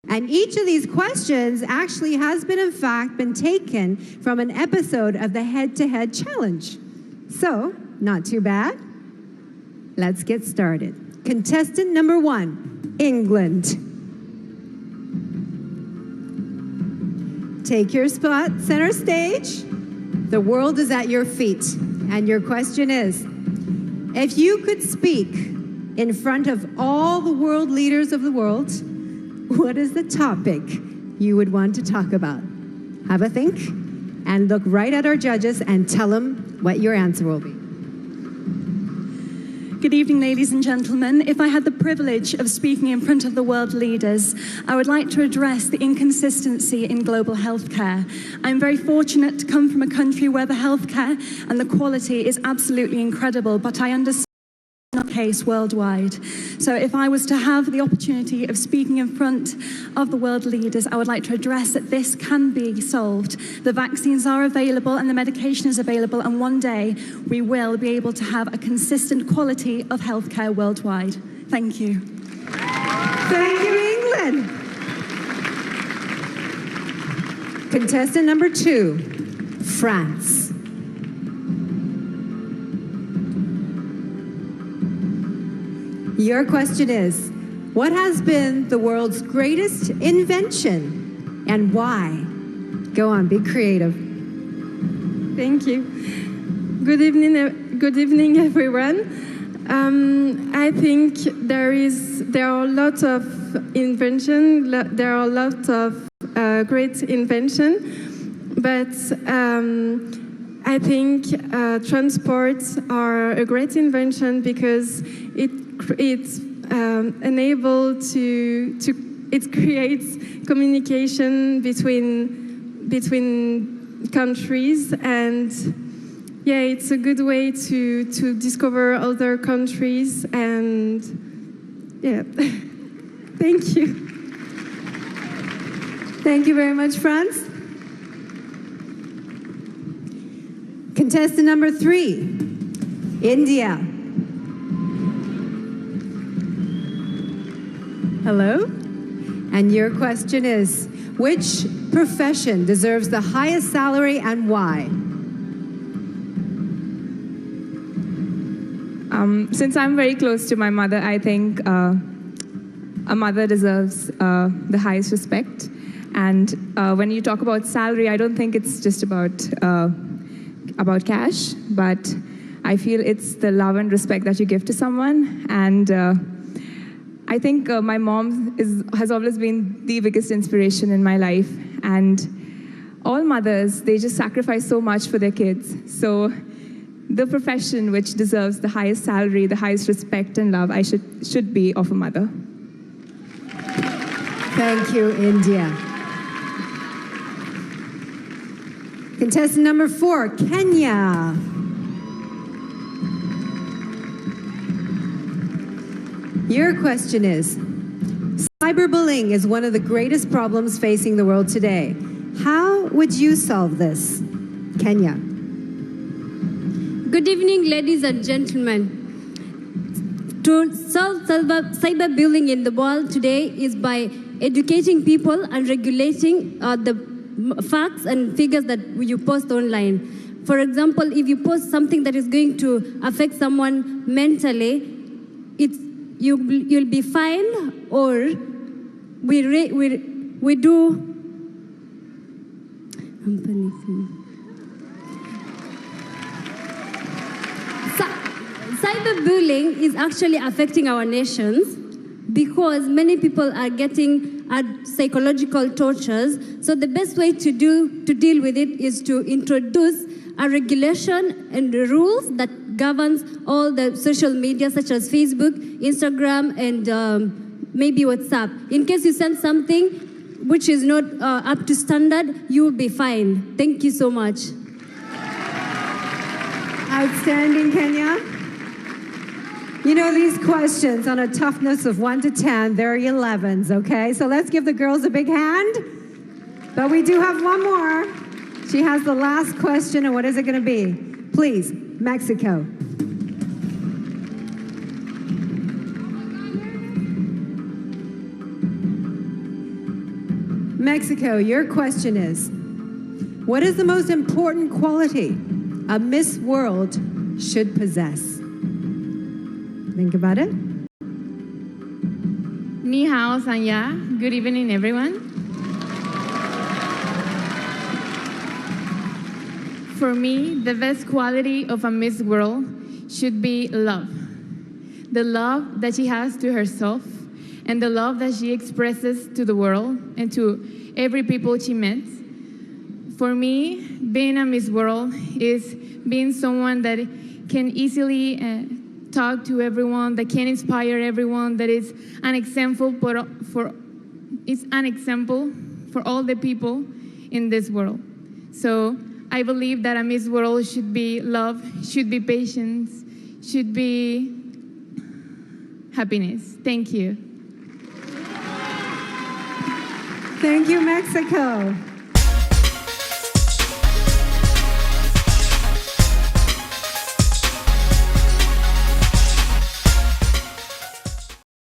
And each of these questions actually has been, in fact, been taken from an episode of the Head-to-Head Challenge. So, not too bad. Let's get started. Contestant number 1, England. Take your spot, center stage. The world is at your feet. And your question is, if you could speak in front of all the world leaders of the world, what is the topic you would want to talk about? Have a think and look right at our judges and tell them what your answer will be. Good evening, ladies and gentlemen. If I had the privilege of speaking in front of the world leaders, I would like to address the inconsistency in global healthcare. I'm very fortunate to come from a country where the healthcare and the quality is absolutely incredible, but I understand not the case worldwide. So if I was to have the opportunity of speaking in front of the world leaders, I would like to address that this can be solved. The vaccines are available and the medication is available, and one day we will be able to have a consistent quality of healthcare worldwide. Thank you. Thank you, England. Contestant number 2, France. Your question is, what has been the world's greatest invention and why? Go on, be creative. Thank you. Good evening, everyone. I think there are a lot of invention. There are a lot of great invention, but I think transports are a great invention because it's it creates communication between countries, and yeah, it's a good way to discover other countries, and yeah. Thank you. Thank you very much, France. Contestant number 3, India. Hello? And your question is, which profession deserves the highest salary and why? Since I'm very close to my mother, I think a mother deserves the highest respect. And when you talk about salary, I don't think it's just about cash, but I feel it's the love and respect that you give to someone. And I think my mom has always been the biggest inspiration in my life. And all mothers, they just sacrifice so much for their kids. So the profession which deserves the highest salary, the highest respect and love, I should be of a mother. Thank you, India. Contestant number 4, Kenya. Your question is, cyberbullying is one of the greatest problems facing the world today. How would you solve this? Kenya. Good evening, ladies and gentlemen. To solve cyberbullying in the world today is by educating people and regulating the facts and figures that you post online. For example, if you post something that is going to affect someone mentally, you'll be fined, or we do. I'm panicking. Cyberbullying is actually affecting our nations because many people are getting psychological tortures. So the best way to deal with it is to introduce a regulation and rules that governs all the social media such as Facebook, Instagram, and maybe WhatsApp. In case you send something which is not up to standard, you will be fined. Thank you so much. Outstanding, Kenya. You know, these questions on a toughness of 1 to 10, they're 11s, okay? So let's give the girls a big hand. But we do have one more. She has the last question, and what is it going to be? Please, Mexico. Mexico, your question is, what is the most important quality a Miss World should possess? Think about it. Ni hao, Sanya. Good evening, everyone. For me, the best quality of a Miss World should be love. The love that she has to herself and the love that she expresses to the world and to every people she meets. For me, being a Miss World is being someone that can easily talk to everyone, that can inspire everyone, that is an example for all the people in this world. So I believe that a Miss World should be love, should be patience, should be happiness. Thank you. Thank you, Mexico.